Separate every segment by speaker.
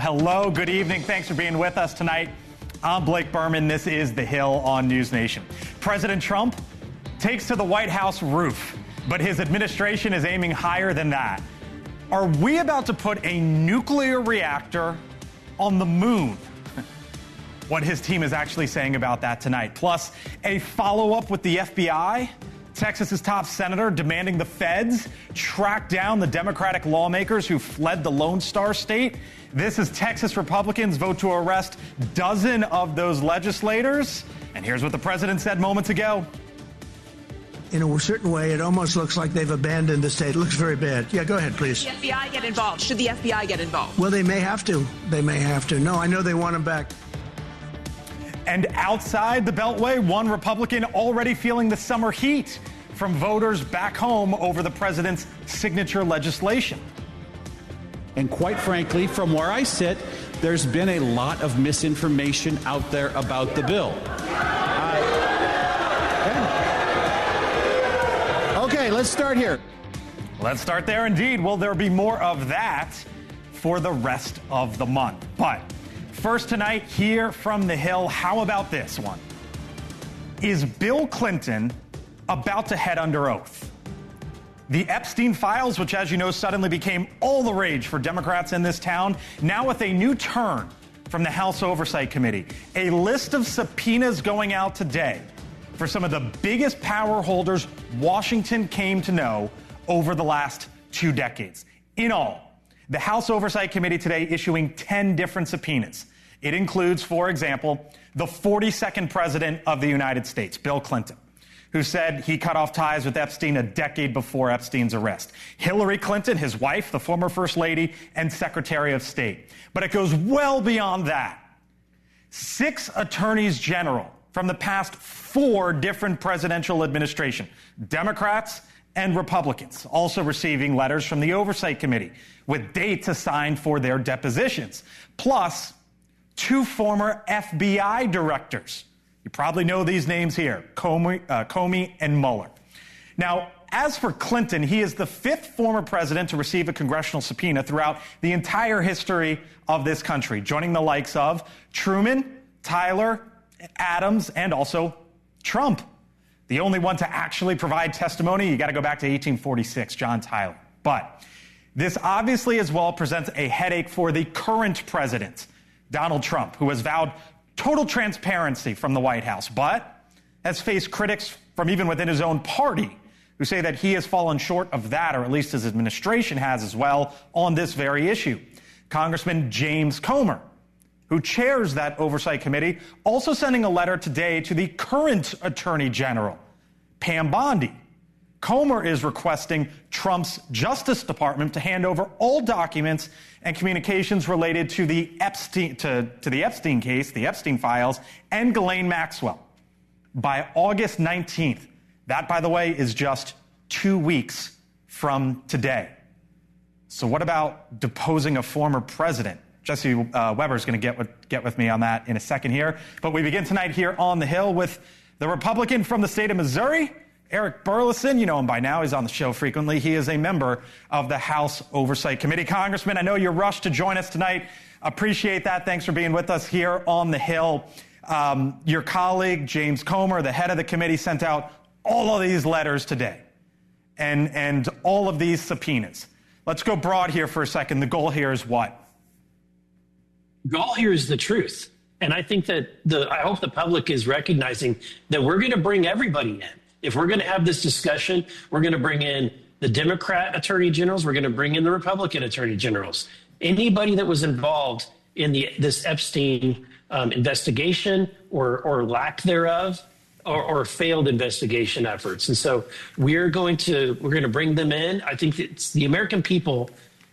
Speaker 1: hello. Good evening. Thanks for being with us tonight. I'm Blake Berman. This is The Hill on NewsNation. President Trump takes to the White House roof, but his administration is aiming higher than that. Are we about to put a nuclear reactor on the moon? What his team is actually saying about that tonight. Plus, a follow-up with the FBI. Texas's top senator demanding the feds track down the Democratic lawmakers who fled the Lone Star State. This is Texas Republicans vote to arrest a dozen of those legislators. And here's what the president said moments ago.
Speaker 2: In a certain way, it almost looks like they've abandoned the state. It looks very bad. Yeah, go ahead, please.
Speaker 3: Should the FBI get involved? Should the FBI get involved?
Speaker 2: Well, they may have to. They may have to. No, I know they want them back.
Speaker 1: And outside the Beltway, one Republican already feeling the summer heat from voters back home over the president's signature legislation.
Speaker 4: And quite frankly, from where I sit, there's been a lot of misinformation out there about the bill. Okay, let's start here.
Speaker 1: Let's start there indeed. Will there be more of that for the rest of the month? But first tonight, here from The Hill, how about this one? Is Bill Clinton about to head under oath? The Epstein files, which, as you know, suddenly became all the rage for Democrats in this town, now with a new turn from the House Oversight Committee. A list of subpoenas going out today for some of the biggest power holders Washington came to know over the last 2 decades. In all, the House Oversight Committee today issuing 10 different subpoenas. It includes, for example, the 42nd president of the United States, Bill Clinton, who said he cut off ties with Epstein a decade before Epstein's arrest. Hillary Clinton, his wife, the former First Lady and Secretary of State. But it goes well beyond that. 6 attorneys general from the past 4 different presidential administrations, Democrats and Republicans, also receiving letters from the Oversight Committee with dates assigned for their depositions. Plus, 2 former FBI directors. You probably know these names here, Comey and Mueller. Now, as for Clinton, he is the 5th former president to receive a congressional subpoena throughout the entire history of this country, joining the likes of Truman, Tyler, Adams, and also Trump. The only one to actually provide testimony, you got to go back to 1846, John Tyler. But this obviously as well presents a headache for the current president, Donald Trump, who has vowed total transparency from the White House, but has faced critics from even within his own party who say that he has fallen short of that, or at least his administration has as well, on this very issue. Congressman James Comer, who chairs that oversight committee, also sending a letter today to the current Attorney General, Pam Bondi. Comer is requesting Trump's Justice Department to hand over all documents and communications related to the Epstein case, the Epstein files, and Ghislaine Maxwell by August 19th. That, by the way, is just 2 weeks from today. So what about deposing a former president? Jesse Weber is going to get with me on that in a second here. But we begin tonight here on The Hill with the Republican from the state of Missouri, Eric Burlison. You know him by now. He's on the show frequently. He is a member of the House Oversight Committee. Congressman, I know you're rushed to join us tonight. Appreciate that. Thanks for being with us here on The Hill. Your colleague, James Comer, the head of the committee, sent out all of these letters today and all of these subpoenas. Let's go broad here for a second. The goal here is what?
Speaker 5: The goal here is the truth. And I think that I hope the public is recognizing that we're going to bring everybody in. If we're going to have this discussion, we're going to bring in the Democrat attorney generals. We're going to bring in the Republican attorney generals. Anybody that was involved in this Epstein investigation or lack thereof, or failed investigation efforts. And so we're going to bring them in. I think it's the American people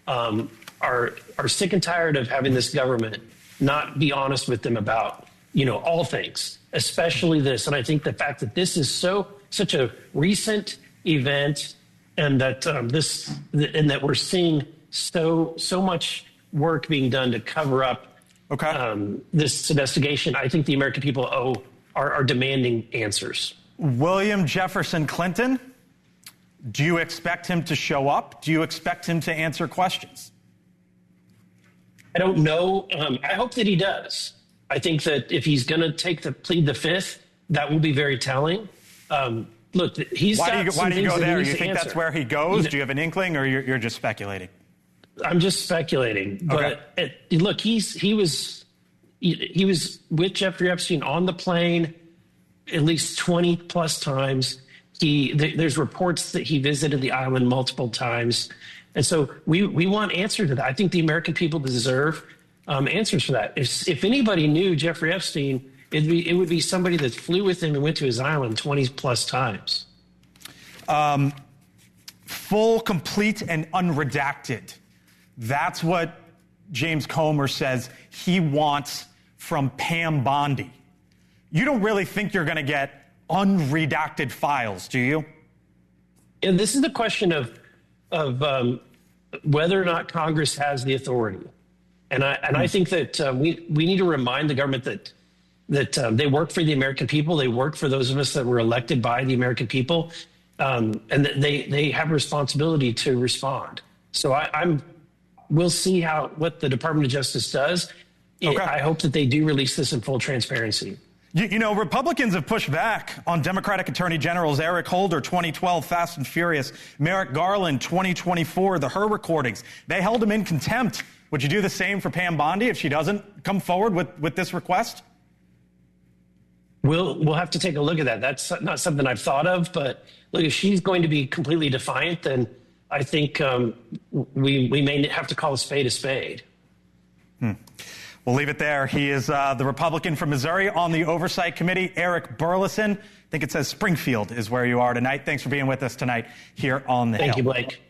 Speaker 5: are sick and tired of having this government not be honest with them about, all things, especially this. And I think the fact that this is such a recent event, and that that we're seeing so much work being done to cover up this investigation, I think the American people are demanding answers.
Speaker 1: William Jefferson Clinton, do you expect him to show up? Do you expect him to answer questions?
Speaker 5: I don't know. I hope that he does. I think that if he's going to plead the fifth, that will be very telling. Look, he's
Speaker 1: why do you go there? You think that's where he goes? Do you have an inkling, or you're just speculating?
Speaker 5: I'm just speculating. But look, he was with Jeffrey Epstein on the plane at least 20 plus times. There's reports that he visited the island multiple times. And so we want answers to that. I think the American people deserve answers for that. If anybody knew Jeffrey Epstein, it would be somebody that flew with him and went to his island 20 plus times.
Speaker 1: Full, complete, and unredacted. That's what James Comer says he wants from Pam Bondi. You don't really think you're going to get unredacted files, do you?
Speaker 5: And this is the question of whether or not Congress has the authority. And I think that we need to remind the government that they work for the American people. They work for those of us that were elected by the American people, and that they have a responsibility to respond. So we'll see what the Department of Justice does. Okay. I hope that they do release this in full transparency.
Speaker 1: You know, Republicans have pushed back on Democratic Attorney Generals Eric Holder, 2012, Fast and Furious, Merrick Garland, 2024, the Her recordings. They held him in contempt. Would you do the same for Pam Bondi if she doesn't come forward with this request?
Speaker 5: We'll have to take a look at that. That's not something I've thought of, but look, if she's going to be completely defiant, then I think we may have to call a spade a spade.
Speaker 1: We'll leave it there. He is the Republican from Missouri on the Oversight Committee, Eric Burleson. I think it says Springfield is where you are tonight. Thanks for being with us tonight here on the Hill.
Speaker 5: Thank you, Blake.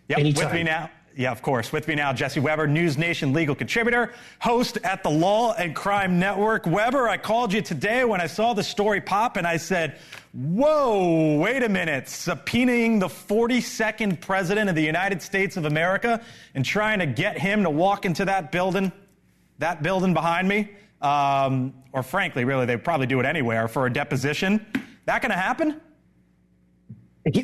Speaker 1: Yep, anytime. With me now. Yeah, of course. With me now, Jesse Weber, NewsNation legal contributor, host at the Law and Crime Network. Weber, I called you today when I saw the story pop, and I said, whoa, wait a minute. Subpoenaing the 42nd president of the United States of America and trying to get him to walk into that building behind me, or frankly, really, they'd probably do it anywhere for a deposition. That going to happen?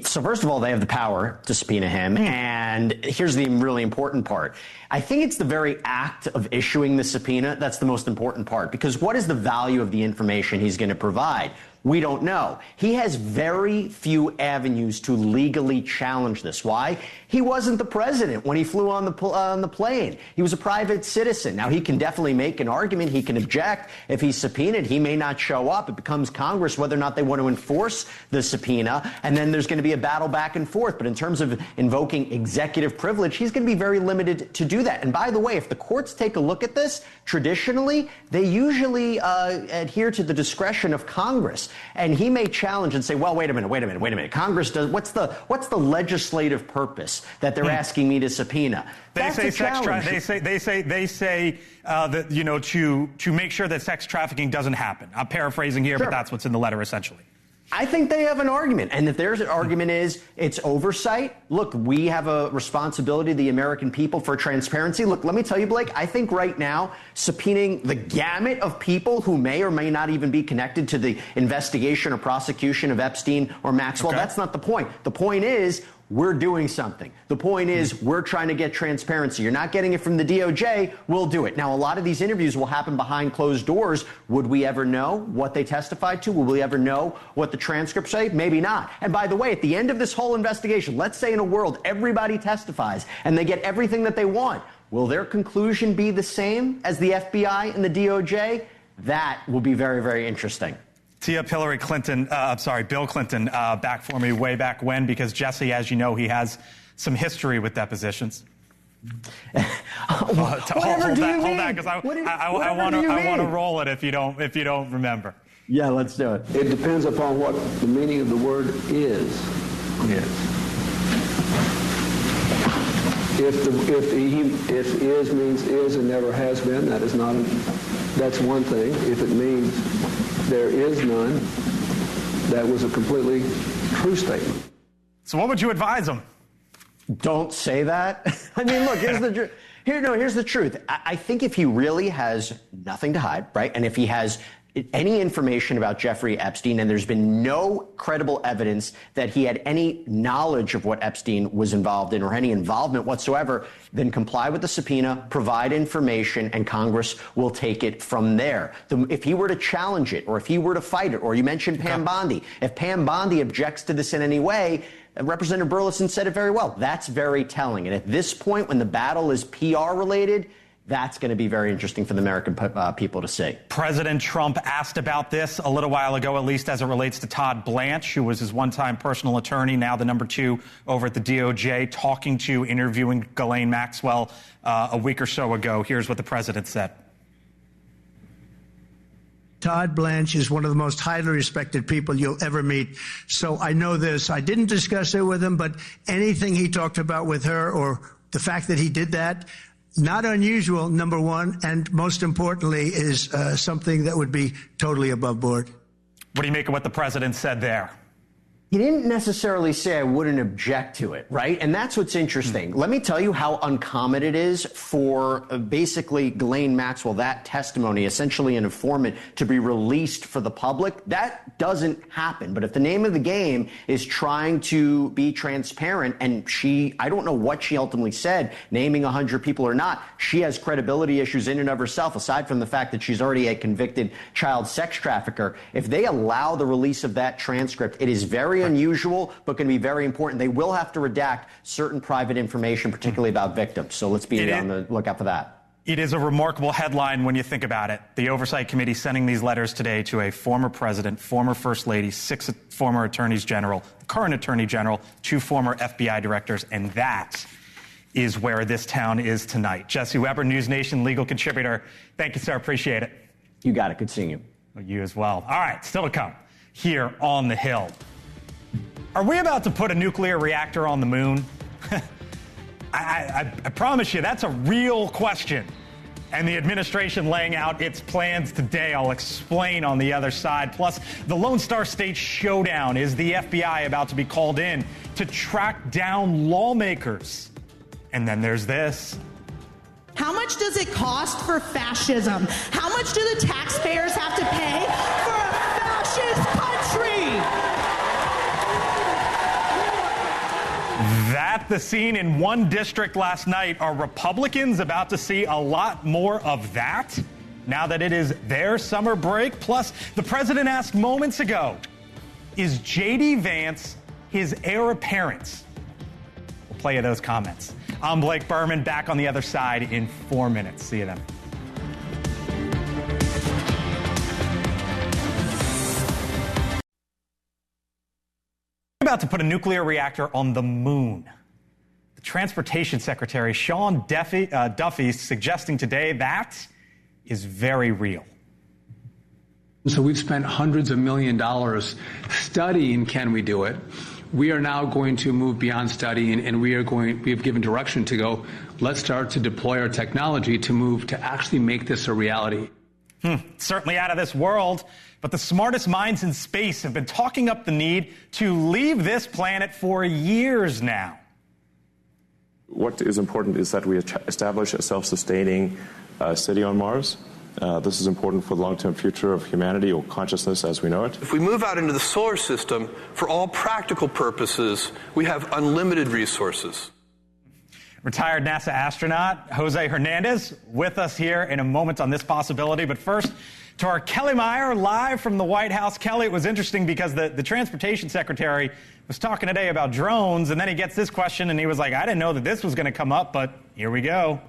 Speaker 6: So first of all, they have the power to subpoena him. And here's the really important part. I think it's the very act of issuing the subpoena that's the most important part, because what is the value of the information he's going to provide? We don't know. He has very few avenues to legally challenge this. Why? He wasn't the president when he flew on the plane. He was a private citizen. Now, he can definitely make an argument. He can object. If he's subpoenaed, he may not show up. It becomes Congress whether or not they want to enforce the subpoena, and then there's going to be a battle back and forth. But in terms of invoking executive privilege, he's going to be very limited to do that. And by the way, if the courts take a look at this, traditionally, they usually adhere to the discretion of Congress. And he may challenge and say, well, wait a minute. Congress does, what's the legislative purpose that they're asking me to subpoena?
Speaker 1: They say that, you know, to make sure that sex trafficking doesn't happen. I'm paraphrasing here, but that's what's in the letter essentially.
Speaker 6: I think they have an argument. And if their argument is it's oversight, look, we have a responsibility to the American people for transparency. Look, let me tell you, Blake, I think right now subpoenaing the gamut of people who may or may not even be connected to the investigation or prosecution of Epstein or Maxwell, that's not the point. The point is we're doing something. The point is we're trying to get transparency. You're not getting it from the DOJ. We'll do it. Now, a lot of these interviews will happen behind closed doors. Would we ever know what they testified to? Will we ever know what the transcripts say? Maybe not. And by the way, at the end of this whole investigation, let's say in a world everybody testifies and they get everything that they want. Will their conclusion be the same as the FBI and the DOJ? That will be very, very interesting.
Speaker 1: Tee up Bill Clinton back for me way back when, because Jesse, as you know, he has some history with depositions. Hold that, because I want to roll it if you don't remember.
Speaker 6: Yeah, let's do it.
Speaker 7: It depends upon what the meaning of the word is.
Speaker 6: Yes.
Speaker 7: If is means is and never has been, that's one thing. If it means there is none, that was a completely true statement.
Speaker 1: So what would you advise him?
Speaker 6: Don't say that. I mean, look, here's the truth. I think if he really has nothing to hide, right, and if he has any information about Jeffrey Epstein, and there's been no credible evidence that he had any knowledge of what Epstein was involved in or any involvement whatsoever, then comply with the subpoena, provide information, and Congress will take it from there. If he were to challenge it, or if he were to fight it, or you mentioned Pam Bondi, if Pam Bondi objects to this in any way, Representative Burleson said it very well. That's very telling. And at this point, when the battle is PR related, that's going to be very interesting for the American people to see.
Speaker 1: President Trump asked about this a little while ago, at least as it relates to Todd Blanche, who was his one-time personal attorney, now the number 2 over at the DOJ, interviewing Ghislaine Maxwell a week or so ago. Here's what the president said.
Speaker 2: Todd Blanche is one of the most highly respected people you'll ever meet. So I know this. I didn't discuss it with him, but anything he talked about with her, or the fact that he did that, not unusual, number one, and most importantly is something that would be totally above board.
Speaker 1: What do you make of what the president said there?
Speaker 6: He didn't necessarily say I wouldn't object to it, right? And that's what's interesting. Let me tell you how uncommon it is for basically Ghislaine Maxwell, that testimony, essentially an informant, to be released for the public. That doesn't happen. But if the name of the game is trying to be transparent, and I don't know what she ultimately said, naming 100 people or not, she has credibility issues in and of herself, aside from the fact that she's already a convicted child sex trafficker. If they allow the release of that transcript, it is very unusual, but can be very important. They will have to redact certain private information, particularly about victims. So let's be on the lookout for that.
Speaker 1: It is a remarkable headline when you think about it. The Oversight Committee sending these letters today to a former president, former first lady, 6 former attorneys general, current attorney general, 2 former FBI directors, and that is where this town is tonight. Jesse Weber, NewsNation legal contributor. Thank you, sir. Appreciate it.
Speaker 6: You got it. Good seeing you.
Speaker 1: Well, you as well. All right, still to come here on the Hill. Are we about to put a nuclear reactor on the moon? I promise you, that's a real question. And the administration laying out its plans today, I'll explain on the other side. Plus, the Lone Star State showdown. Is the FBI about to be called in to track down lawmakers? And then there's this.
Speaker 8: How much does it cost for fascism? How much do the taxpayers have to pay for a fascist country?
Speaker 1: That the scene in one district last night. Are Republicans about to see a lot more of that now that it is their summer break? Plus, the president asked moments ago, is J.D. Vance his heir apparent? We'll play you those comments. I'm Blake Berman, back on the other side in 4 minutes. See you then. About to put a nuclear reactor on the moon. The Transportation Secretary, Sean Duffy, suggesting today that is very real.
Speaker 9: So we've spent hundreds of millions of dollars studying, can we do it? We are now going to move beyond studying, and we have given direction to go, let's start to deploy our technology to move to actually make this a reality.
Speaker 1: Certainly out of this world, but the smartest minds in space have been talking up the need to leave this planet for years now.
Speaker 10: What is important is that we establish a self-sustaining city on Mars. This is important for the long-term future of humanity, or consciousness as we know it.
Speaker 11: If we move out into the solar system, for all practical purposes, we have unlimited resources.
Speaker 1: Retired NASA astronaut Jose Hernandez with us here in a moment on this possibility. But first, to our Kelly Meyer live from the White House. Kelly, it was interesting because the Transportation Secretary was talking today about drones, and then he gets this question, and he was like, I didn't know that this was going to come up, but here we go.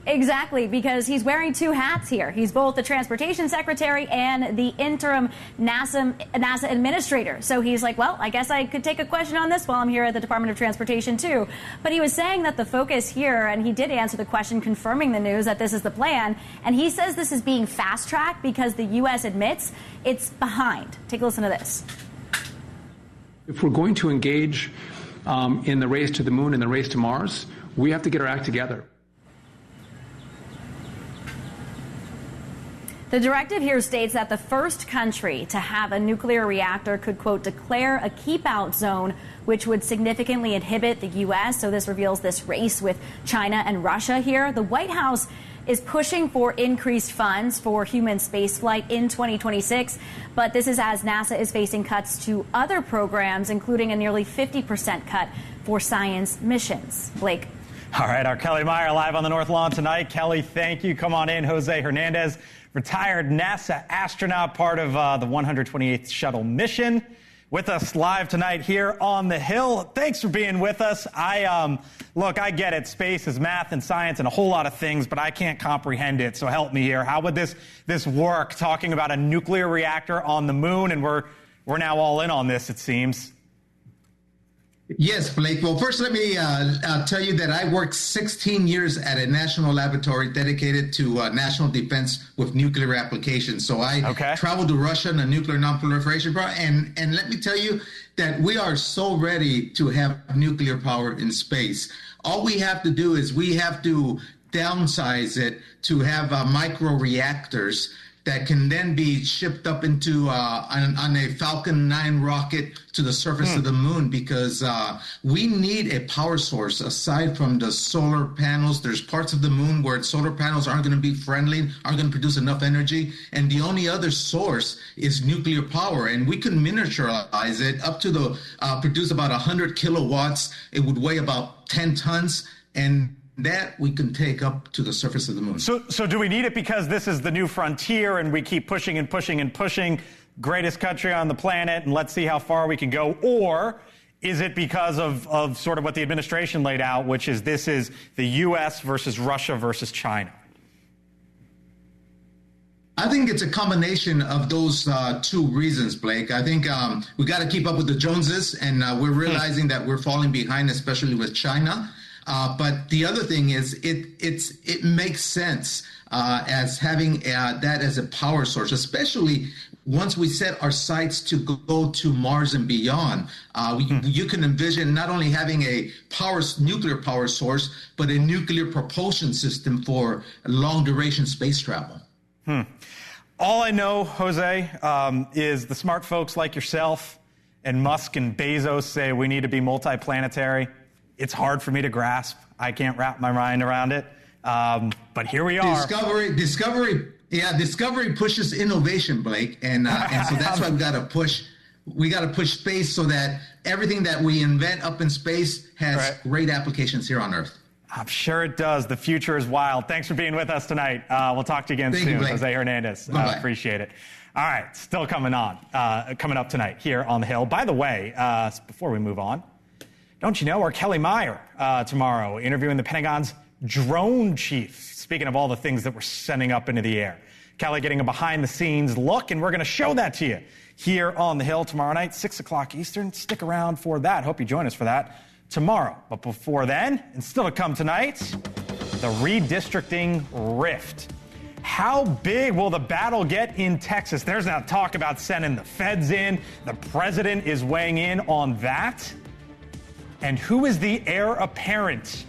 Speaker 12: Exactly, because he's wearing 2 hats here. He's both the Transportation Secretary and the interim NASA administrator. So he's like, well, I guess I could take a question on this while I'm here at the Department of Transportation, too. But he was saying that the focus here, and he did answer the question confirming the news that this is the plan, and he says this is being fast-tracked because the U.S. admits it's behind. Take a listen to this.
Speaker 9: If we're going to engage in the race to the moon and the race to Mars, we have to get our act together.
Speaker 12: The directive here states that the first country to have a nuclear reactor could, quote, declare a keep-out zone, which would significantly inhibit the U.S. So this reveals this race with China and Russia here. The White House is pushing for increased funds for human spaceflight in 2026. But this is as NASA is facing cuts to other programs, including a nearly 50% cut for science missions. Blake.
Speaker 1: All right, our Kelly Meyer live on the North Lawn tonight. Kelly, thank you. Come on in. Jose Hernandez, retired NASA astronaut, part of the 128th shuttle mission, with us live tonight here on the Hill. Thanks for being with us. Look, I get it. Space is math and science and a whole lot of things, but I can't comprehend it. So help me here. How would this work? Talking about a nuclear reactor on the moon, and we're now all in on this, it seems.
Speaker 13: Yes, Blake. Well, first, let me tell you that I worked 16 years at a national laboratory dedicated to national defense with nuclear applications. So I traveled to Russia in a nuclear nonproliferation program. And let me tell you that we are so ready to have nuclear power in space. All we have to do is we have to downsize it to have micro reactors that can then be shipped up into on a Falcon 9 rocket to the surface of the moon, because we need a power source aside from the solar panels. There's parts of the moon where solar panels aren't going to be friendly, aren't going to produce enough energy, and the only other source is nuclear power. And we can miniaturize it up to produce about 100 kilowatts. It would weigh about 10 tons, and that we can take up to the surface of the moon.
Speaker 1: So do we need it because this is the new frontier and we keep pushing and pushing and pushing, greatest country on the planet, and let's see how far we can go? Or is it because of sort of what the administration laid out, which is this is the U.S. versus Russia versus China?
Speaker 13: I think it's a combination of those two reasons, Blake. I think we got to keep up with the Joneses, and we're realizing that we're falling behind, especially with China. But the other thing is it makes sense as having that as a power source, especially once we set our sights to go to Mars and beyond. You can envision not only having a nuclear power source, but a nuclear propulsion system for long duration space travel.
Speaker 1: All I know, Jose, is the smart folks like yourself and Musk and Bezos say we need to be multiplanetary. It's hard for me to grasp. I can't wrap my mind around it. But here we are.
Speaker 13: Discovery pushes innovation, Blake, and so that's why we got to push. We got to push space so that everything that we invent up in space has great applications here on Earth.
Speaker 1: I'm sure it does. The future is wild. Thanks for being with us tonight. We'll talk to you again soon, Jose Hernandez. Appreciate it. All right, still coming up tonight here on the Hill. By the way, before we move on, don't you know our Kelly Meyer tomorrow interviewing the Pentagon's drone chief. Speaking of all the things that we're sending up into the air. Kelly getting a behind-the-scenes look, and we're going to show that to you here on the Hill tomorrow night, 6 o'clock Eastern. Stick around for that. Hope you join us for that tomorrow. But before then, and still to come tonight, the redistricting rift. How big will the battle get in Texas? There's now talk about sending the feds in. The president is weighing in on that. And who is the heir apparent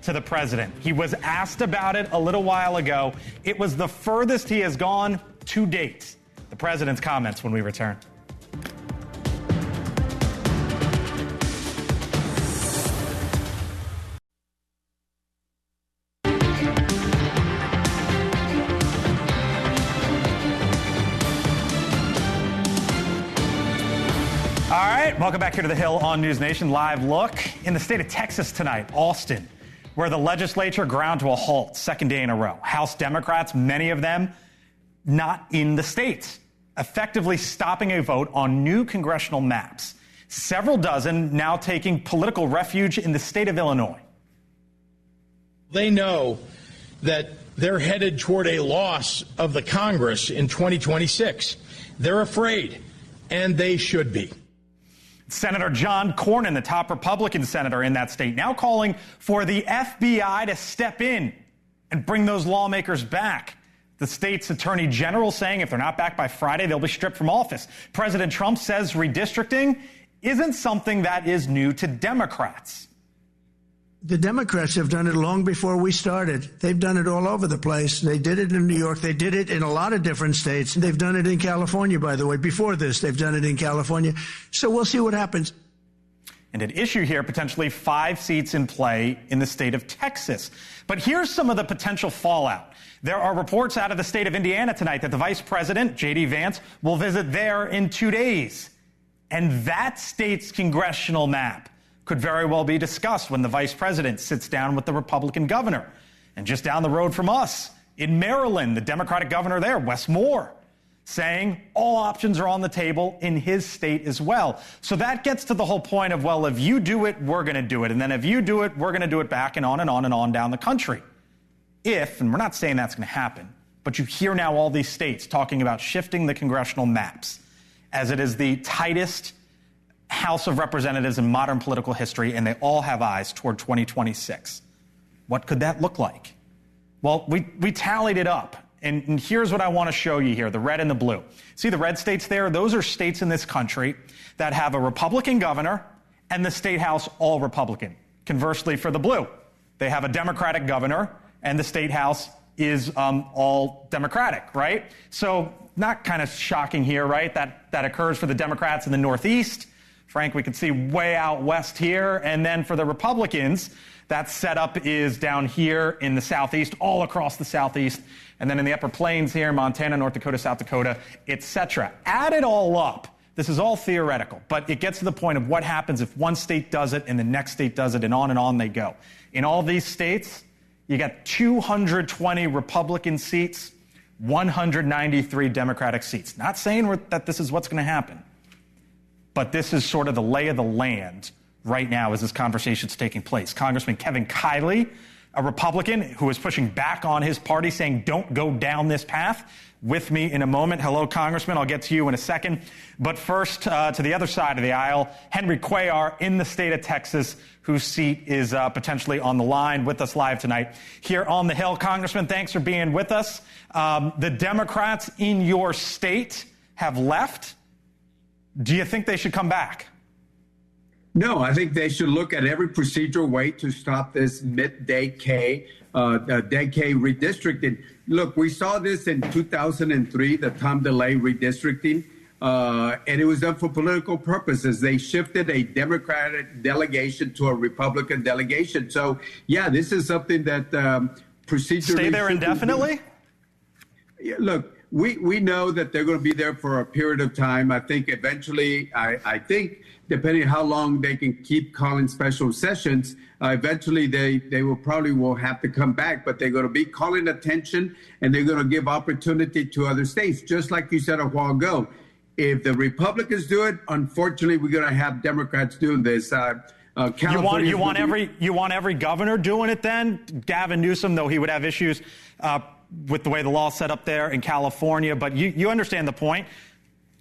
Speaker 1: to the president? He was asked about it a little while ago. It was the furthest he has gone to date. The president's comments when we return. Welcome back here to the Hill on NewsNation. Live look in the state of Texas tonight, Austin, where the legislature ground to a halt, second day in a row. House Democrats, many of them not in the state, effectively stopping a vote on new congressional maps. Several dozen now taking political refuge in the state of Illinois.
Speaker 14: They know that they're headed toward a loss of the Congress in 2026. They're afraid, and they should be.
Speaker 1: Senator John Cornyn, the top Republican senator in that state, now calling for the FBI to step in and bring those lawmakers back. The state's attorney general saying if they're not back by Friday, they'll be stripped from office. President Trump says redistricting isn't something that is new to Democrats.
Speaker 2: The Democrats have done it long before we started. They've done it all over the place. They did it in New York. They did it in a lot of different states. They've done it in California, by the way. Before this, they've done it in California. So we'll see what happens.
Speaker 1: And at issue here, potentially 5 seats in play in the state of Texas. But here's some of the potential fallout. There are reports out of the state of Indiana tonight that the vice president, J.D. Vance, will visit there in 2 days. And that state's congressional map could very well be discussed when the vice president sits down with the Republican governor. And just down the road from us, in Maryland, the Democratic governor there, Wes Moore, saying all options are on the table in his state as well. So that gets to the whole point of, well, if you do it, we're going to do it. And then if you do it, we're going to do it back, and on and on and on down the country. If, and we're not saying that's going to happen, but you hear now all these states talking about shifting the congressional maps as it is the tightest House of Representatives in modern political history, and they all have eyes toward 2026. What could that look like? Well, we tallied it up. And here's what I want to show you here, the red and the blue. See the red states there? Those are states in this country that have a Republican governor and the state house all Republican. Conversely, for the blue, they have a Democratic governor and the state house is all Democratic, right? So not kind of shocking here, right? That occurs for the Democrats in the Northeast. Frank, we can see way out west here. And then for the Republicans, that setup is down here in the Southeast, all across the Southeast. And then in the Upper Plains here, Montana, North Dakota, South Dakota, etc. Add it all up. This is all theoretical, but it gets to the point of what happens if one state does it and the next state does it, and on they go. In all these states, you got 220 Republican seats, 193 Democratic seats. Not saying that this is what's going to happen, but this is sort of the lay of the land right now as this conversation is taking place. Congressman Kevin Kiley, a Republican who is pushing back on his party, saying don't go down this path, with me in a moment. Hello, Congressman. I'll get to you in a second. But first, to the other side of the aisle, Henry Cuellar in the state of Texas, whose seat is potentially on the line, with us live tonight here on the Hill. Congressman, thanks for being with us. The Democrats in your state have left. Do you think they should come back?
Speaker 15: No, I think they should look at every procedural way to stop this mid-decade redistricting. Look, we saw this in 2003, the Tom DeLay redistricting, and it was done for political purposes. They shifted a Democratic delegation to a Republican delegation. So, yeah, this is something that procedurally...
Speaker 1: Stay there indefinitely?
Speaker 15: Look, we know that they're going to be there for a period of time. I think eventually, I think, depending on how long they can keep calling special sessions, eventually they will have to come back, but they're going to be calling attention and they're going to give opportunity to other states. Just like you said a while ago, if the Republicans do it, unfortunately, we're going to have Democrats doing this.
Speaker 1: You want every governor doing it then? Gavin Newsom, though he would have issues with the way the law's set up there in California, but you understand the point.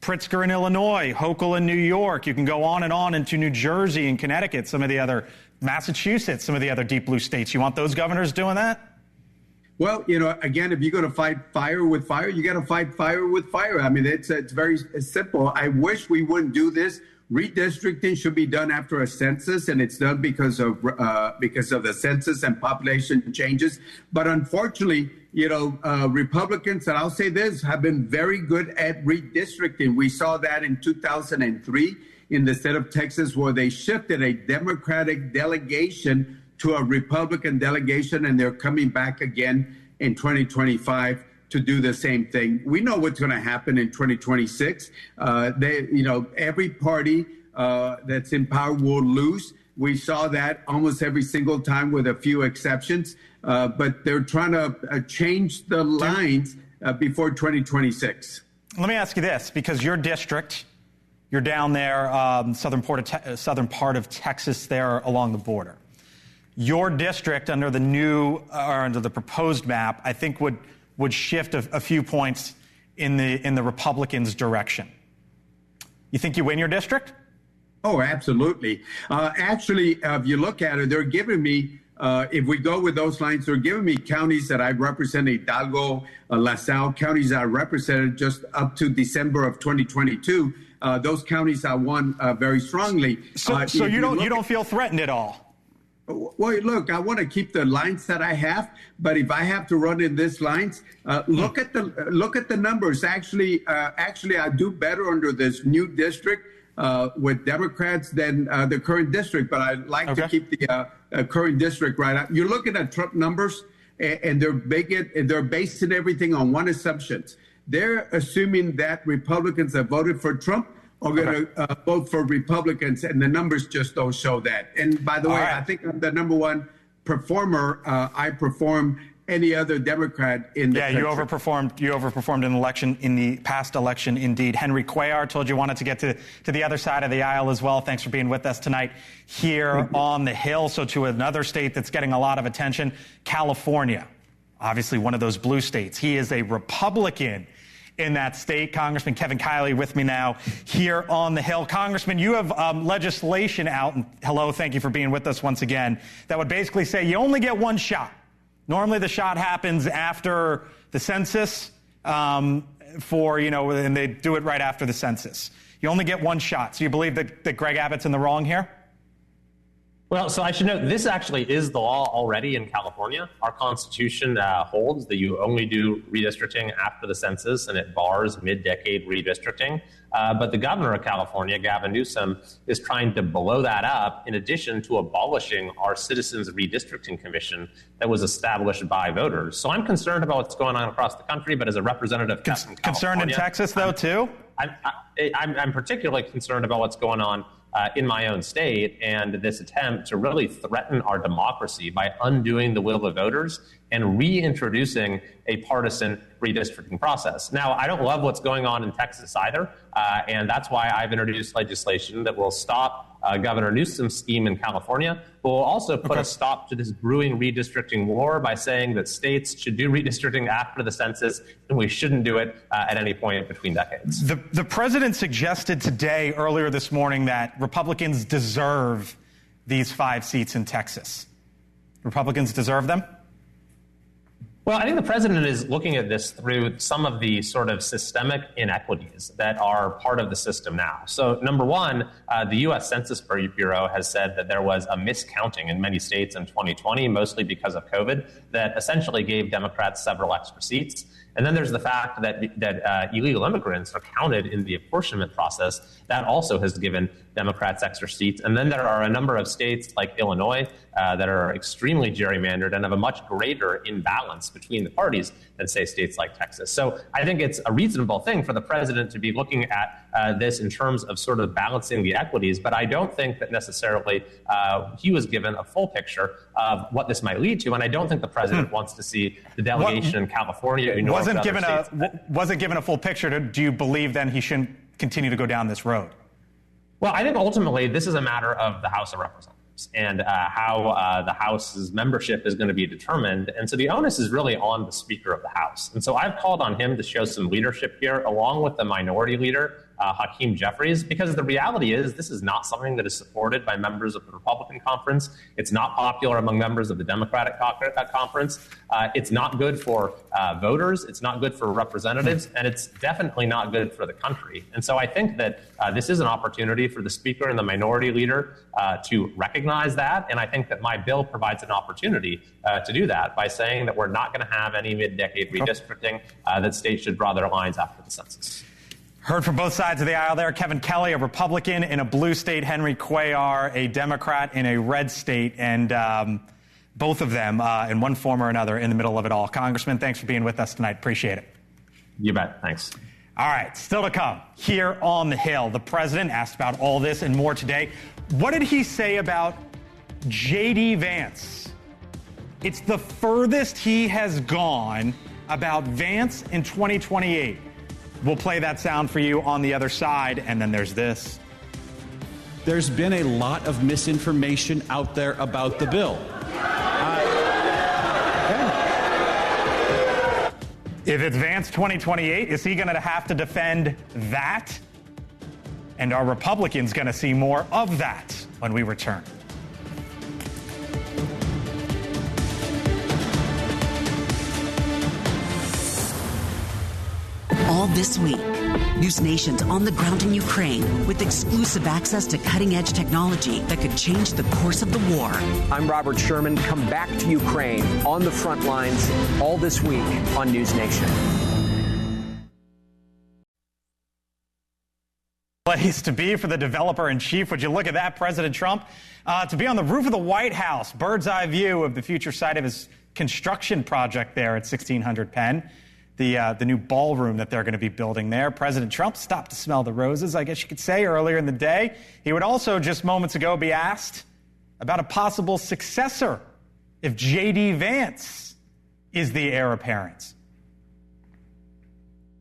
Speaker 1: Pritzker in Illinois, Hochul in New York. You can go on and on into New Jersey and Connecticut, some of the other Massachusetts, some of the other deep blue states. You want those governors doing that?
Speaker 15: Well, again, if you're going to fight fire with fire, you got to fight fire with fire. I mean, it's very simple. I wish we wouldn't do this. Redistricting should be done after a census, and it's done because of the census and population changes. But unfortunately, Republicans, and I'll say this, have been very good at redistricting. We saw that in 2003 in the state of Texas, where they shifted a Democratic delegation to a Republican delegation, and they're coming back again in 2025 to do the same thing. We know what's going to happen in 2026. Every party that's in power will lose. We saw that almost every single time, with a few exceptions. But they're trying to change the lines before 2026.
Speaker 1: Let me ask you this, because your district, you're down there, southern part of Texas, there along the border. Your district, under the proposed map, I think would shift a few points in the Republicans' direction. You think you win your district?
Speaker 15: Oh, absolutely. Actually, if you look at it, they're giving me, if we go with those lines, they're giving me counties that I represent, Hidalgo, LaSalle, counties I represented just up to December of 2022. Those counties I won very strongly.
Speaker 1: So you don't feel threatened at all?
Speaker 15: Well, look, I want to keep the lines that I have, but if I have to run in these lines, look at the numbers. Actually, I do better under this new district with Democrats than the current district. But I'd like to keep the current district right. You're looking at Trump numbers, and they're basing everything on one assumption. They're assuming that Republicans that voted for Trump are going to vote for Republicans, and the numbers just don't show that. And by the way, I think I'm the number one performer. I perform any other Democrat in the country.
Speaker 1: You overperformed an election in the past election, indeed. Henry Cuellar told you wanted to get to the other side of the aisle as well. Thanks for being with us tonight here on the Hill. So to another state that's getting a lot of attention, California, obviously one of those blue states. He is a Republican in that state. Congressman Kevin Kiley with me now here on the Hill. Congressman, you have legislation out, and hello, thank you for being with us once again, that would basically say you only get one shot. Normally the shot happens after the census and they do it right after the census. You only get one shot. So you believe that Greg Abbott's in the wrong here?
Speaker 16: Well, so I should note, this actually is the law already in California. Our Constitution holds that you only do redistricting after the census, and it bars mid-decade redistricting. But the governor of California, Gavin Newsom, is trying to blow that up in addition to abolishing our Citizens Redistricting Commission that was established by voters. So I'm concerned about what's going on across the country, but as a representative from California...
Speaker 1: Concerned in Texas, though, too?
Speaker 16: I'm particularly concerned about what's going on in my own state and this attempt to really threaten our democracy by undoing the will of voters and reintroducing a partisan redistricting process. Now, I don't love what's going on in Texas either, and that's why I've introduced legislation that will stop Governor Newsom's scheme in California, but will also put a stop to this brewing redistricting war by saying that states should do redistricting after the census, and we shouldn't do it at any point between decades.
Speaker 1: The president suggested today, earlier this morning, that Republicans deserve these 5 seats in Texas. Republicans deserve them?
Speaker 16: Well, I think the president is looking at this through some of the sort of systemic inequities that are part of the system now. So, number one, the U.S. Census Bureau has said that there was a miscounting in many states in 2020, mostly because of COVID, that essentially gave Democrats several extra seats. And then there's the fact that illegal immigrants are counted in the apportionment process. That also has given Democrats extra seats. And then there are a number of states like Illinois that are extremely gerrymandered and have a much greater imbalance between the parties than, say, states like Texas. So I think it's a reasonable thing for the president to be looking at this in terms of sort of balancing the equities. But I don't think that necessarily he was given a full picture of what this might lead to. And I don't think the president wants to see the delegation in California, New York,
Speaker 1: wasn't given a full picture. Do you believe then he shouldn't continue to go down this road?
Speaker 16: Well, I think ultimately this is a matter of the House of Representatives and how the House's membership is going to be determined. And so the onus is really on the Speaker of the House. And so I've called on him to show some leadership here, along with the minority leader, Hakeem Jeffries, because the reality is this is not something that is supported by members of the Republican conference. It's not popular among members of the Democratic conference. It's not good for voters. It's not good for representatives. And it's definitely not good for the country. And so I think that this is an opportunity for the Speaker and the minority leader to recognize that. And I think that my bill provides an opportunity to do that by saying that we're not going to have any mid-decade redistricting, that states should draw their lines after the census.
Speaker 1: Heard from both sides of the aisle there. Kevin Kelly, a Republican in a blue state. Henry Cuellar, a Democrat in a red state. And both of them, in one form or another, in the middle of it all. Congressman, thanks for being with us tonight. Appreciate it.
Speaker 16: You bet. Thanks.
Speaker 1: All right. Still to come here on the Hill. The president asked about all this and more today. What did he say about J.D. Vance? It's the furthest he has gone about Vance in 2028. We'll play that sound for you on the other side, and then there's this.
Speaker 4: There's been a lot of misinformation out there about the bill.
Speaker 1: If it's Vance 2028, is he going to have to defend that? And are Republicans going to see more of that when we return?
Speaker 17: All this week, NewsNation's on the ground in Ukraine with exclusive access to cutting-edge technology that could change the course of the war.
Speaker 18: I'm Robert Sherman. Come back to Ukraine on the front lines all this week on NewsNation.
Speaker 1: place to be for the developer in chief. Would you look at that, President Trump? To be on the roof of the White House, bird's eye view of the future site of his construction project there at 1600 Penn, the new ballroom that they're going to be building there. President Trump stopped to smell the roses, I guess you could say, earlier in the day. He would also just moments ago be asked about a possible successor if J.D. Vance is the heir apparent.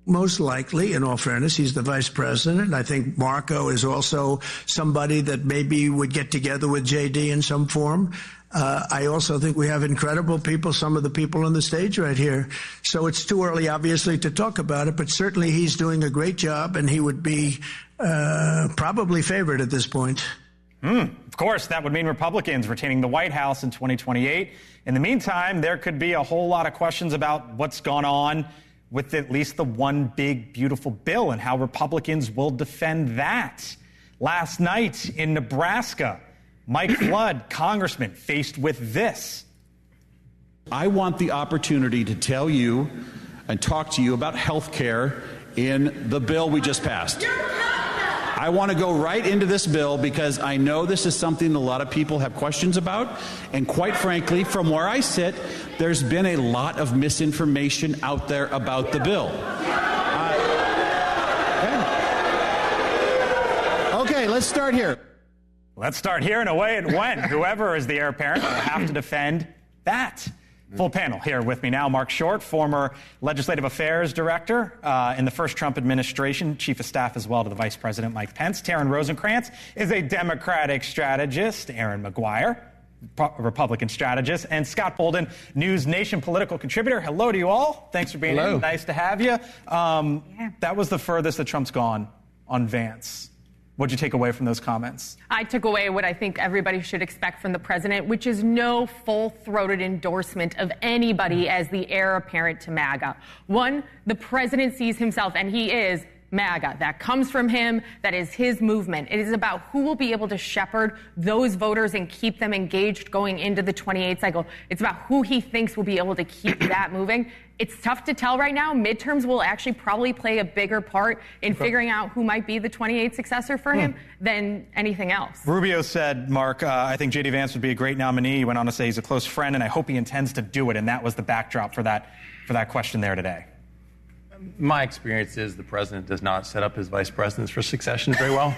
Speaker 2: Most likely, in all fairness, he's the vice president. I think Marco is also somebody that maybe would get together with JD in some form. I also think we have incredible people, some of the people on the stage right here. So it's too early, obviously, to talk about it, but certainly he's doing a great job, and he would be probably favored at this point.
Speaker 1: Of course, that would mean Republicans retaining the White House in 2028. In the meantime, there could be a whole lot of questions about what's gone on with at least the one big, beautiful bill and how Republicans will defend that. Last night in Nebraska, Mike Flood, congressman, faced with this.
Speaker 4: I want the opportunity to tell you and talk to you about health care in the bill we just passed. I want to go right into this bill because I know this is something a lot of people have questions about. And quite frankly, from where I sit, there's been a lot of misinformation out there about the bill. Okay, let's start here.
Speaker 1: Let's start here, and away it went. Whoever is the heir apparent will have to defend that. Full panel here with me now. Mark Short, former legislative affairs director in the first Trump administration, chief of staff as well to the vice president, Mike Pence. Taryn Rosencrantz is a Democratic strategist. Aaron McGuire, Republican strategist. And Scott Bolden, NewsNation political contributor. Hello to you all. Thanks for being here. Nice to have you. That was the furthest that Trump's gone on Vance. What'd you take away from those comments?
Speaker 19: I took away what I think everybody should expect from the president, which is no full-throated endorsement of anybody as the heir apparent to MAGA. One, the president sees himself, and he is MAGA. That comes from him. That is his movement. It is about who will be able to shepherd those voters and keep them engaged going into the 28 cycle. It's about who he thinks will be able to keep that moving. It's tough to tell right now. Midterms will actually probably play a bigger part in figuring out who might be the 28 successor for him than anything else.
Speaker 1: Rubio said, Mark, I think J.D. Vance would be a great nominee. He went on to say he's a close friend, and I hope he intends to do it. And that was the backdrop for that question there today.
Speaker 20: My experience is the president does not set up his vice presidents for succession very well.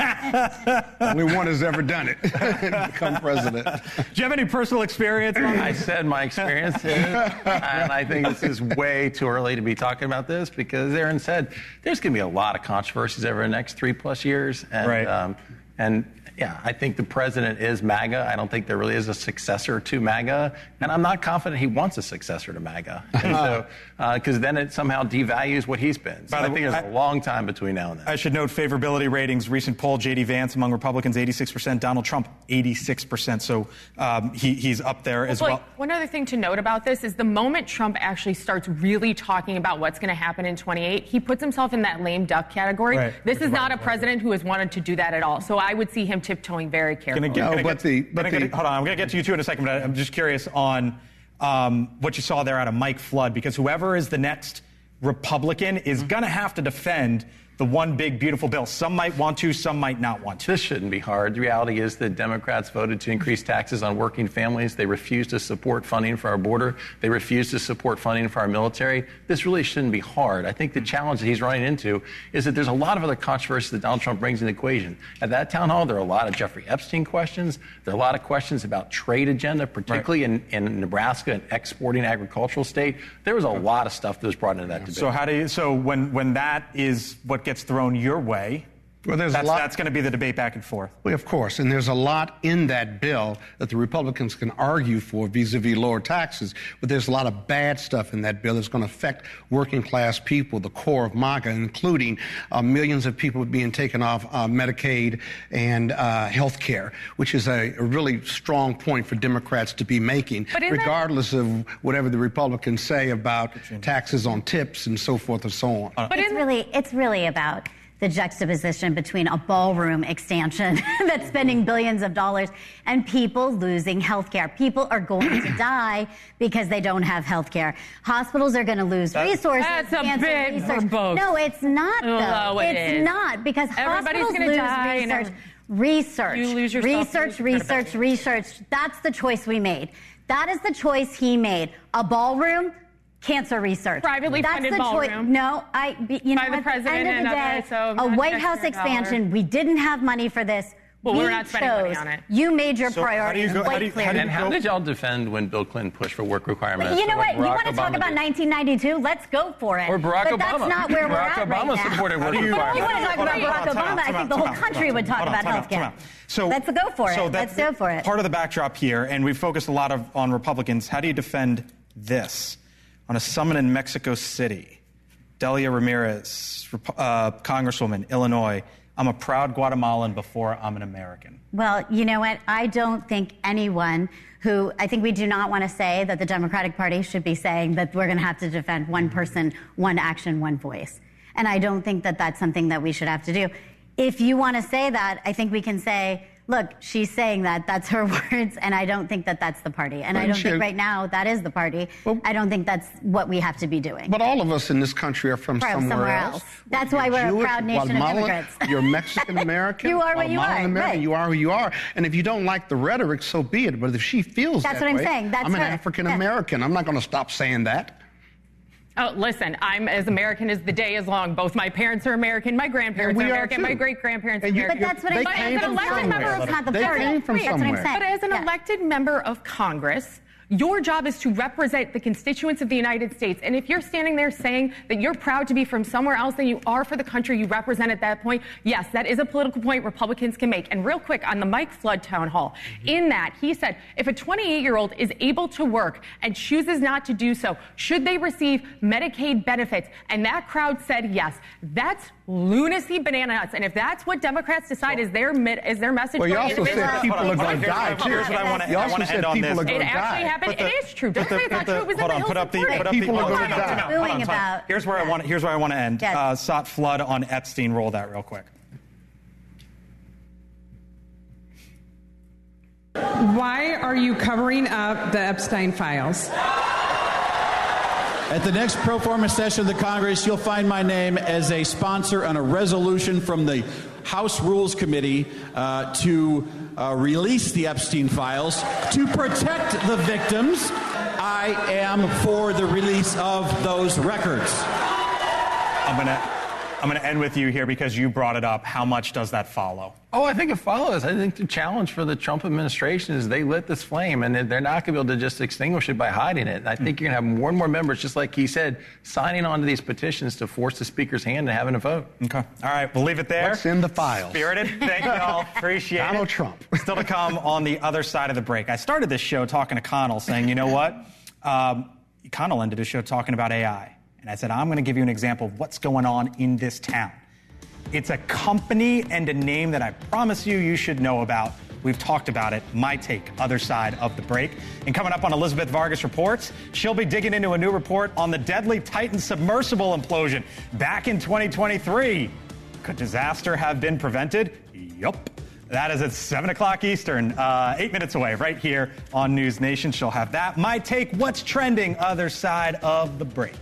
Speaker 21: Only one has ever done it, become president.
Speaker 1: Do you have any personal experience?
Speaker 20: I said my experience is, and I think this is way too early to be talking about this because Aaron said there's going to be a lot of controversies over the next 3+ years. And,
Speaker 1: right.
Speaker 20: Yeah, I think the president is MAGA. I don't think there really is a successor to MAGA. And I'm not confident he wants a successor to MAGA. And so, because then it somehow devalues what he's been. So I think there's a long time between now and then.
Speaker 1: I should note favorability ratings. Recent poll, J.D. Vance among Republicans, 86%. Donald Trump, 86%. So he's up there as well.
Speaker 19: One other thing to note about this is the moment Trump actually starts really talking about what's going to happen in 28, he puts himself in that lame duck category. Right. This is not a president who has wanted to do that at all. So I would see him tiptoeing very carefully.
Speaker 1: Hold on, I'm going to get to you two in a second, but I'm just curious on what you saw there out of Mike Flood, because whoever is the next Republican is going to have to defend the one big, beautiful bill. Some might want to, some might not want to.
Speaker 20: This shouldn't be hard. The reality is that Democrats voted to increase taxes on working families. They refused to support funding for our border. They refused to support funding for our military. This really shouldn't be hard. I think the challenge that he's running into is that there's a lot of other controversies that Donald Trump brings into the equation. At that town hall, there are a lot of Jeffrey Epstein questions. There are a lot of questions about trade agenda, particularly in Nebraska, an exporting agricultural state. There was a lot of stuff that was brought into that debate.
Speaker 1: So when that is what gets thrown your way,
Speaker 21: well,
Speaker 1: that's going to be the debate back and forth.
Speaker 21: Well, of course, and there's a lot in that bill that the Republicans can argue for vis-a-vis lower taxes, but there's a lot of bad stuff in that bill that's going to affect working class people, the core of MAGA, including millions of people being taken off Medicaid and health care, which is a really strong point for Democrats to be making, regardless of whatever the Republicans say about taxes on tips and so forth and so on.
Speaker 22: But it's really about
Speaker 3: the juxtaposition between a ballroom expansion that's spending billions of dollars and people losing health care. People are going to die because they don't have health care. Hospitals are going to lose resources.
Speaker 19: That's a bit verbose.
Speaker 3: No, it's not, though.
Speaker 19: No,
Speaker 3: it's not, because
Speaker 19: everybody's
Speaker 3: hospitals
Speaker 19: lose
Speaker 3: research. Research.
Speaker 19: You lose yourself.
Speaker 3: Research. That's the choice we made. That is the choice he made. A ballroom, cancer research.
Speaker 19: Privately funded ballroom.
Speaker 3: No, you know,
Speaker 19: by the president
Speaker 3: at the end of the day,
Speaker 19: so
Speaker 3: a White House expansion. We didn't have money for this.
Speaker 19: Well, we're not spending money on it.
Speaker 3: You made your priorities quite clear.
Speaker 20: And how did y'all defend when Bill Clinton pushed for work requirements?
Speaker 3: You know what? You want to talk about 1992? Let's go for it.
Speaker 20: Or Barack Obama.
Speaker 3: But that's not where we're at right now.
Speaker 20: Barack Obama supported work requirements.
Speaker 3: You want to talk about Barack Obama? I think the whole country would talk about health care.
Speaker 1: So
Speaker 3: let's go for it. Let's go for it.
Speaker 1: Part of the backdrop here, and we've focused a lot on Republicans. How do you defend this? On a summit in Mexico City, Delia Ramirez, Congresswoman, Illinois, I'm a proud Guatemalan before I'm an American.
Speaker 3: Well, you know what? I don't think anyone I think we do not want to say that the Democratic Party should be saying that we're going to have to defend one person, one action, one voice. And I don't think that that's something that we should have to do. If you want to say that, I think we can say, look, she's saying that. That's her words, and I don't think that that's the party. And I don't think right now that is the party. Well, I don't think that's what we have to be doing.
Speaker 21: But all of us in this country are from somewhere else.
Speaker 3: That's why we're a proud nation of immigrants.
Speaker 21: You're Mexican American.
Speaker 3: You are what you are.
Speaker 21: American.
Speaker 3: Right.
Speaker 21: You are who you are. And if you don't like the rhetoric, so be it. But if she feels
Speaker 3: that's
Speaker 21: that
Speaker 3: what
Speaker 21: way,
Speaker 3: I'm saying. That's
Speaker 21: I'm an
Speaker 3: her.
Speaker 21: African American. I'm not going to stop saying that.
Speaker 19: Oh, listen, I'm as American as the day is long. Both my parents are American, my grandparents are American, my great-grandparents are American.
Speaker 3: But that's what I'm saying. As an elected member of Congress, that's what I'm saying.
Speaker 19: But as an elected member of Congress, your job is to represent the constituents of the United States. And if you're standing there saying that you're proud to be from somewhere else than you are for the country you represent at that point, yes, that is a political point Republicans can make. And real quick, on the Mike Flood town hall, in that, he said, if a 28-year-old is able to work and chooses not to do so, should they receive Medicaid benefits? And that crowd said yes. That's lunacy bananas. And if that's what Democrats decide is their message.
Speaker 21: Well, you also said people are going to die, too.
Speaker 1: Here's what I want to end on this.
Speaker 19: It actually happened. It is true. Don't say it's not true. It was in the Hill report.
Speaker 21: People are going to die.
Speaker 1: Here's where I want to end. Sot Flood on Epstein. Roll that real quick.
Speaker 22: Why are you covering up the Epstein files?
Speaker 4: At the next pro forma session of the Congress, you'll find my name as a sponsor on a resolution from the House Rules Committee to release the Epstein files to protect the victims. I am for the release of those records.
Speaker 1: I'm going to end with you here because you brought it up. How much does that follow?
Speaker 20: Oh, I think it follows. I think the challenge for the Trump administration is they lit this flame, and they're not going to be able to just extinguish it by hiding it. And I think you're going to have more and more members, just like he said, signing on to these petitions to force the Speaker's hand and having a vote.
Speaker 1: Okay. All right. We'll leave it there.
Speaker 21: What's in the files?
Speaker 1: Spirited. Thank you all. Appreciate it.
Speaker 21: Donald Trump.
Speaker 1: Still to come on the other side of the break. I started this show talking to Connell saying, you know what? Connell ended his show talking about AI. And I said, I'm going to give you an example of what's going on in this town. It's a company and a name that I promise you should know about. We've talked about it. My take, other side of the break. And coming up on Elizabeth Vargas Reports, she'll be digging into a new report on the deadly Titan submersible implosion back in 2023. Could disaster have been prevented? Yup. That is at 7 o'clock Eastern, 8 minutes away, right here on News Nation. She'll have that. My take, what's trending, other side of the break.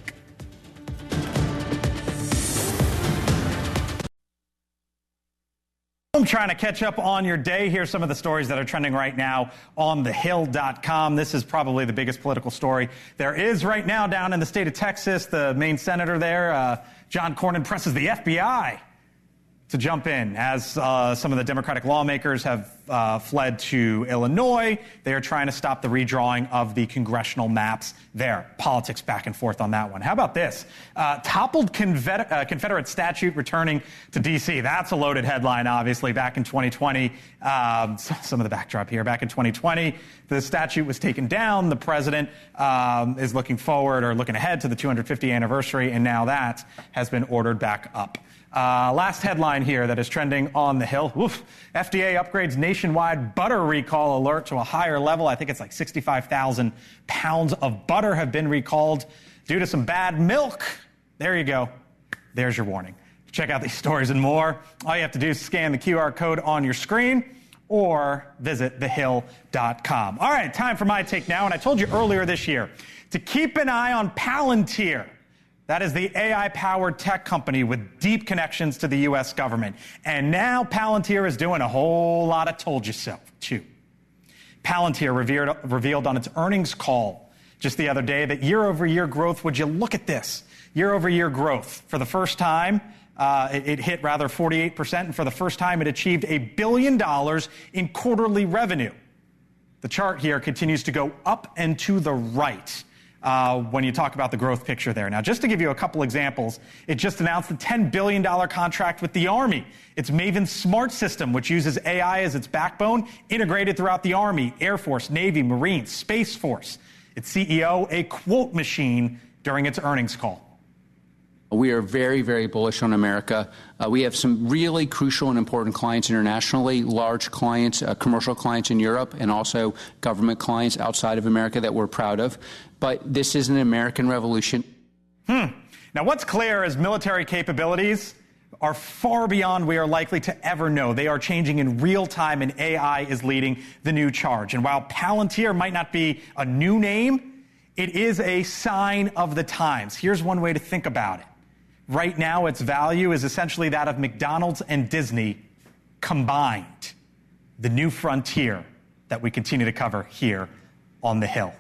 Speaker 1: I'm trying to catch up on your day. Here's some of the stories that are trending right now on thehill.com. This is probably the biggest political story there is right now down in the state of Texas. The Maine senator there, John Cornyn, presses the FBI to jump in as some of the Democratic lawmakers have fled to Illinois. They are trying to stop the redrawing of the congressional maps there. Politics back and forth on that one. How about this? Toppled Confederate statute returning to D.C. That's a loaded headline, obviously, back in 2020. Some of the backdrop here. Back in 2020, the statute was taken down. The president is looking forward or looking ahead to the 250th anniversary, and now that has been ordered back up. Last headline here that is trending on the Hill. Oof. FDA upgrades nationwide butter recall alert to a higher level. I think it's like 65,000 pounds of butter have been recalled due to some bad milk. There you go. There's your warning. Check out these stories and more. All you have to do is scan the QR code on your screen or visit thehill.com. All right, time for my take now. And I told you earlier this year to keep an eye on Palantir. That is the AI-powered tech company with deep connections to the U.S. government. And now Palantir is doing a whole lot of told you so, too. Palantir revealed on its earnings call just the other day that year-over-year growth, would you look at this? Year-over-year growth for the first time, it hit rather 48%, and for the first time it achieved $1 billion in quarterly revenue. The chart here continues to go up and to the right when you talk about the growth picture there. Now, just to give you a couple examples, it just announced a $10 billion contract with the Army. Its Maven Smart system, which uses AI as its backbone, integrated throughout the Army, Air Force, Navy, Marines, Space Force. Its CEO, a quote machine during its earnings call.
Speaker 5: We are very, very bullish on America. We have some really crucial and important clients internationally, large clients, commercial clients in Europe, and also government clients outside of America that we're proud of. But this is an American revolution.
Speaker 1: Now, what's clear is military capabilities are far beyond we are likely to ever know. They are changing in real time, and AI is leading the new charge. And while Palantir might not be a new name, it is a sign of the times. Here's one way to think about it. Right now, its value is essentially that of McDonald's and Disney combined. The new frontier that we continue to cover here on The Hill.